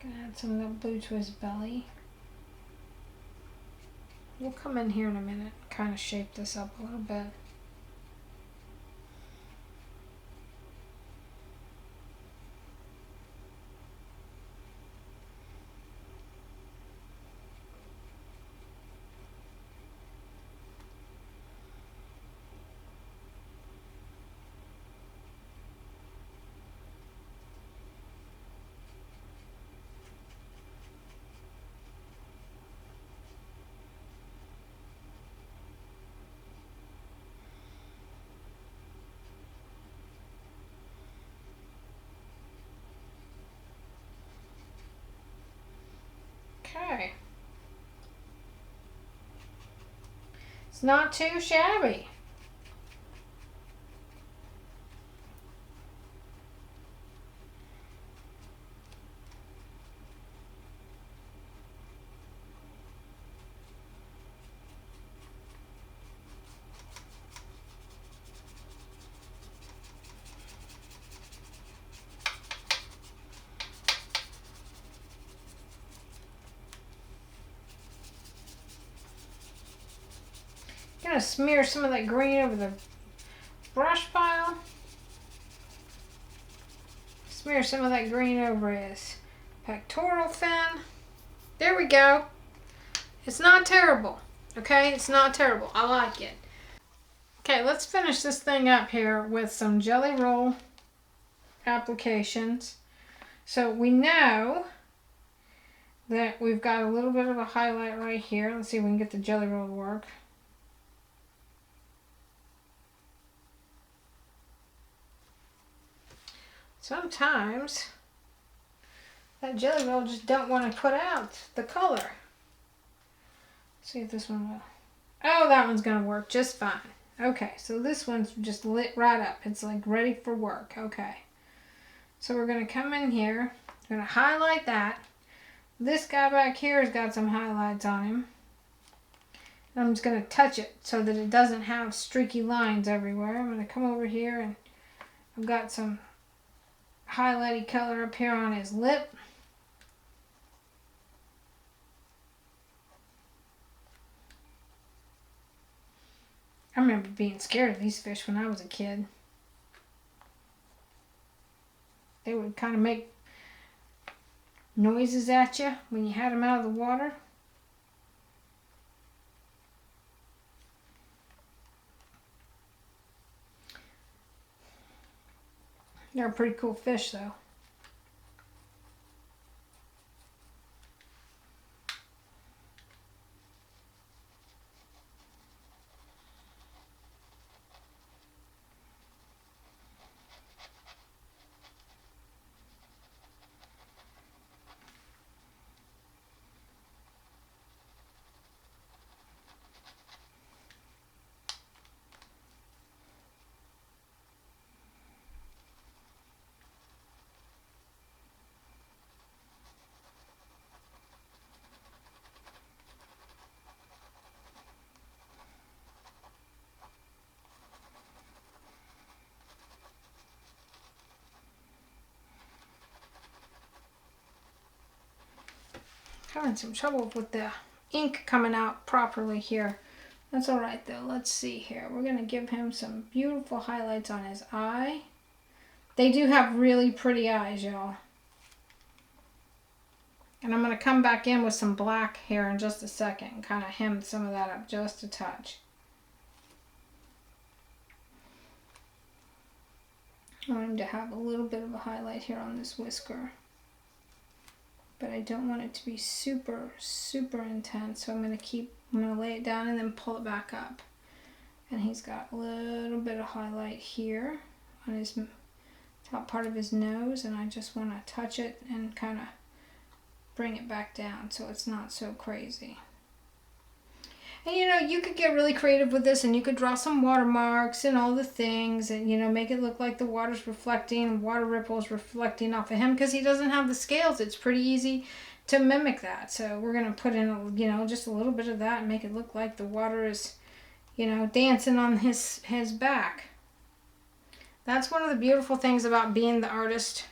Gonna add some of that blue to his belly. We'll come in here in a minute, kind of shape this up a little bit. not too shabby. Gonna smear some of that green over the brush pile. Smear some of that green over his pectoral fin. There we go. It's not terrible. Okay, it's not terrible. I like it. Okay, let's finish this thing up here with some jelly roll applications. So we know that we've got a little bit of a highlight right here. Let's see if we can get the jelly roll to work. Sometimes that jelly roll just don't want to put out the color. Let's see if this one will. Oh, that one's going to work just fine. Okay, so this one's just lit right up. It's like ready for work. Okay. So we're going to come in here. We're going to highlight that. This guy back here has got some highlights on him. And I'm just going to touch it so that it doesn't have streaky lines everywhere. I'm going to come over here and I've got some highlighty color up here on his lip. I remember being scared of these fish when I was a kid. They would kind of make noises at you when you had them out of the water. They're a pretty cool fish though. Having some trouble with the ink coming out properly here. That's alright though. Let's see here. We're going to give him some beautiful highlights on his eye. They do have really pretty eyes, y'all. And I'm going to come back in with some black here in just a second and kind of hem some of that up just a touch. I want him to have a little bit of a highlight here on this whisker. But I don't want it to be super, super intense. So I'm going to lay it down and then pull it back up. And he's got a little bit of highlight here on his top part of his nose. And I just want to touch it and kind of bring it back down so it's not so crazy. And you know, you could get really creative with this and you could draw some watermarks and all the things and, you know, make it look like the water's reflecting, water ripples reflecting off of him because he doesn't have the scales. It's pretty easy to mimic that. So we're going to put in, you know, just a little bit of that and make it look like the water is, you know, dancing on his back. That's one of the beautiful things about being the artist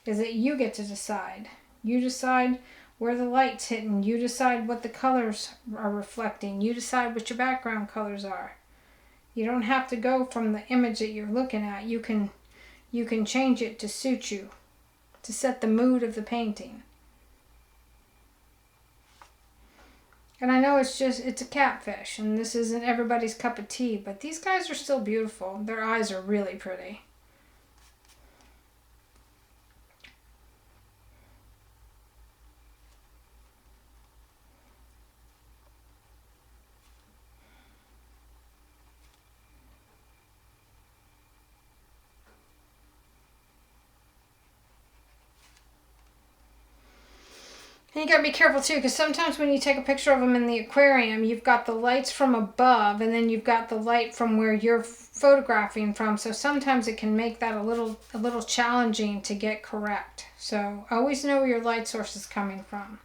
is that you get to decide. You decide where the light's hitting. You decide what the colors are reflecting. You decide what your background colors are. You don't have to go from the image that you're looking at. You can change it to suit you, to set the mood of the painting. And I know it's a catfish, and this isn't everybody's cup of tea, but these guys are still beautiful. Their eyes are really pretty. And you gotta be careful too, because sometimes when you take a picture of them in the aquarium, you've got the lights from above, and then you've got the light from where you're photographing from. So sometimes it can make that a little challenging to get correct. So always know where your light source is coming from.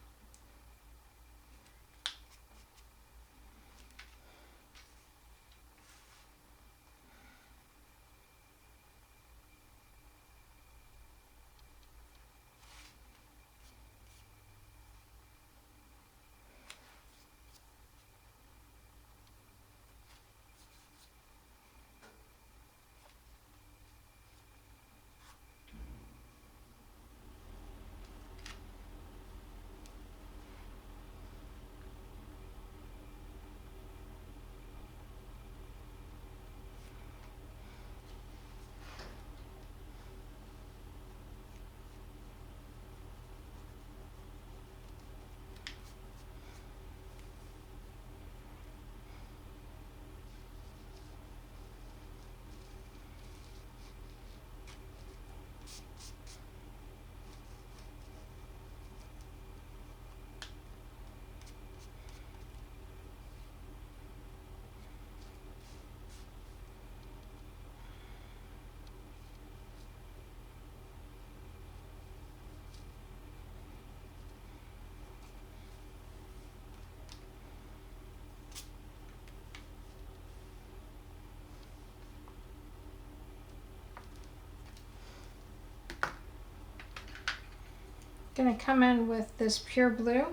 Gonna come in with this pure blue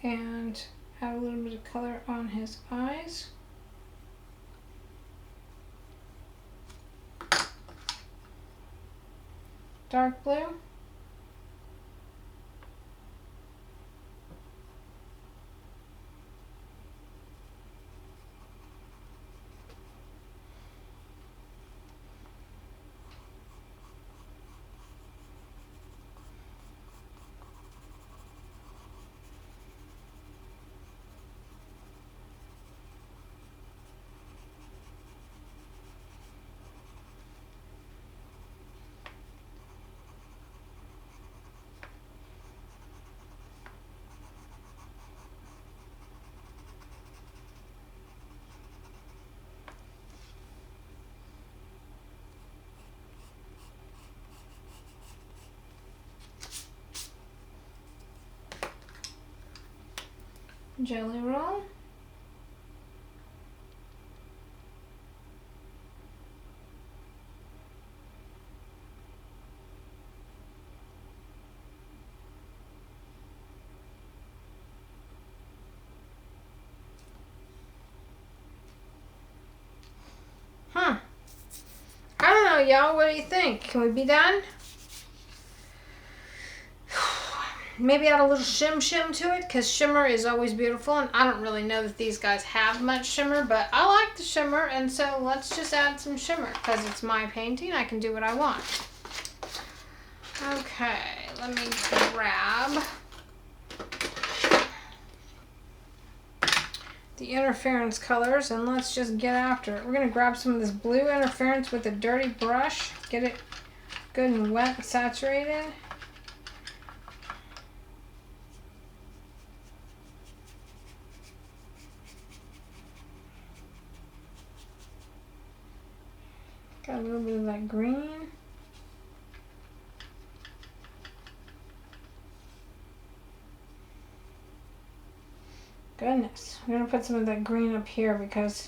and add a little bit of color on his eyes. Dark blue. Jelly roll. I don't know, y'all. What do you think? Can we be done? Maybe add a little shim to it, because shimmer is always beautiful, and I don't really know that these guys have much shimmer, but I like the shimmer, and so let's just add some shimmer, because it's my painting. I can do what I want. Okay, let me grab the interference colors, and let's just get after it. We're going to grab some of this blue interference with a dirty brush, get it good and wet and saturated. Got a little bit of that green. Goodness, I'm going to put some of that green up here because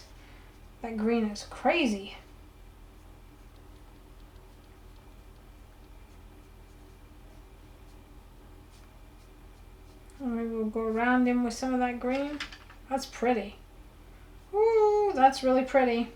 that green is crazy. And maybe we'll go around him with some of that green. That's pretty. Ooh, that's really pretty.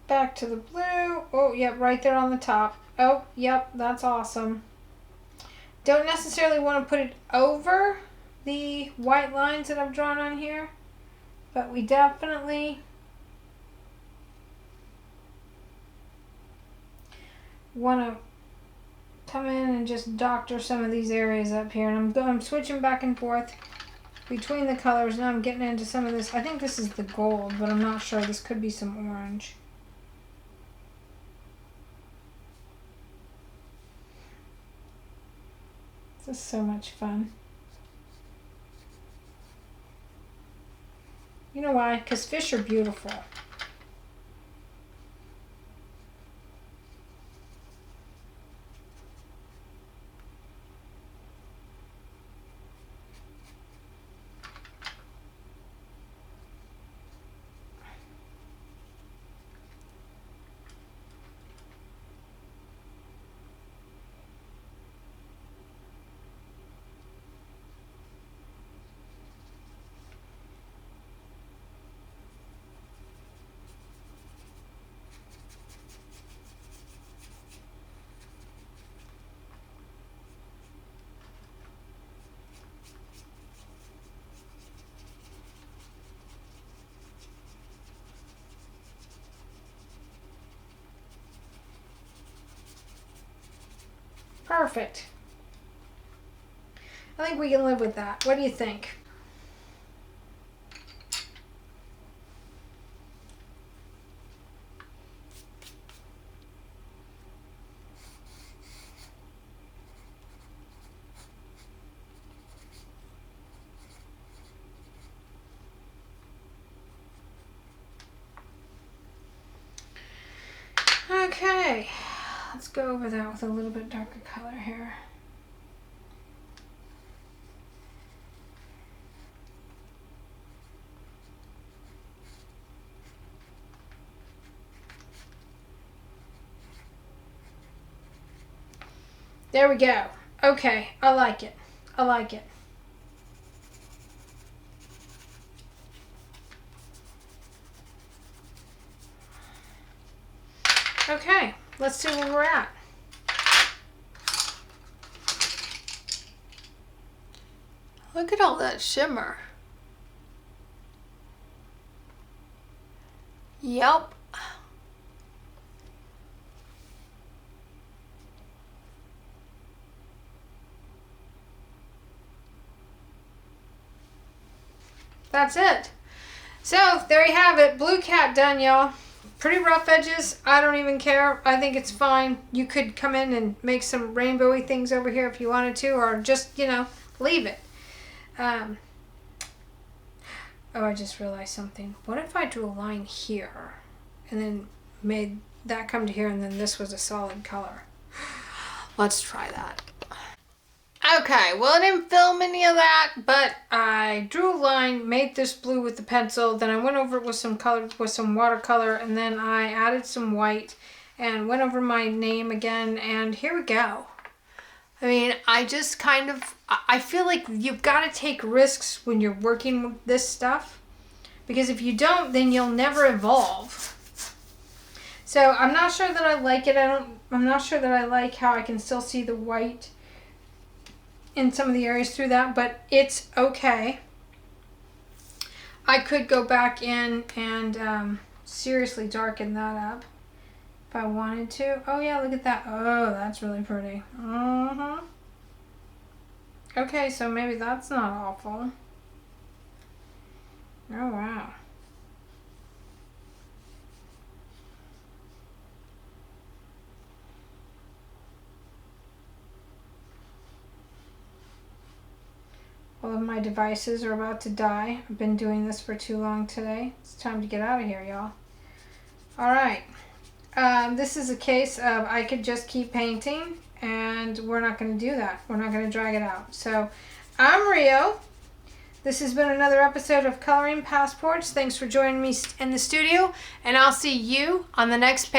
Back to the blue. Oh, yep, right there on the top. Oh, yep, that's awesome. Don't necessarily want to put it over the white lines that I've drawn on here, but we definitely want to come in and just doctor some of these areas up here. And I'm switching back and forth between the colors. Now I'm getting into some of this. I think this is the gold, but I'm not sure. This could be some orange. This is so much fun. You know why? Because fish are beautiful. Perfect. I think we can live with that. What do you think? Okay, let's go over that with a little bit darker color here. There we go. Okay, I like it. I like it. Okay, let's see where we're at. Look at all that shimmer. Yep. That's it. So there you have it. Blue cat done, y'all. Pretty rough edges. I don't even care. I think it's fine. You could come in and make some rainbowy things over here if you wanted to, or just, you know, leave it. Oh, I just realized something. What if I drew a line here and then made that come to here and then this was a solid color? Let's try that. Okay, well, I didn't film any of that, but I drew a line, made this blue with the pencil, then I went over it with some color, with some watercolor, and then I added some white and went over my name again, and here we go. I mean, I just kind of, I feel like you've got to take risks when you're working with this stuff, because if you don't, then you'll never evolve. So I'm not sure that I like it. I'm not sure that I like how I can still see the white in some of the areas through that, but it's okay. I could go back in and seriously darken that up if I wanted to. Oh yeah, look at that. Oh, that's really pretty. Okay, so maybe that's not awful. Oh wow. All of my devices are about to die. I've been doing this for too long today. It's time to get out of here, y'all. All right. This is a case of I could just keep painting, and we're not going to do that. We're not going to drag it out. So I'm Rio. This has been another episode of Coloring Passports. Thanks for joining me in the studio, and I'll see you on the next page.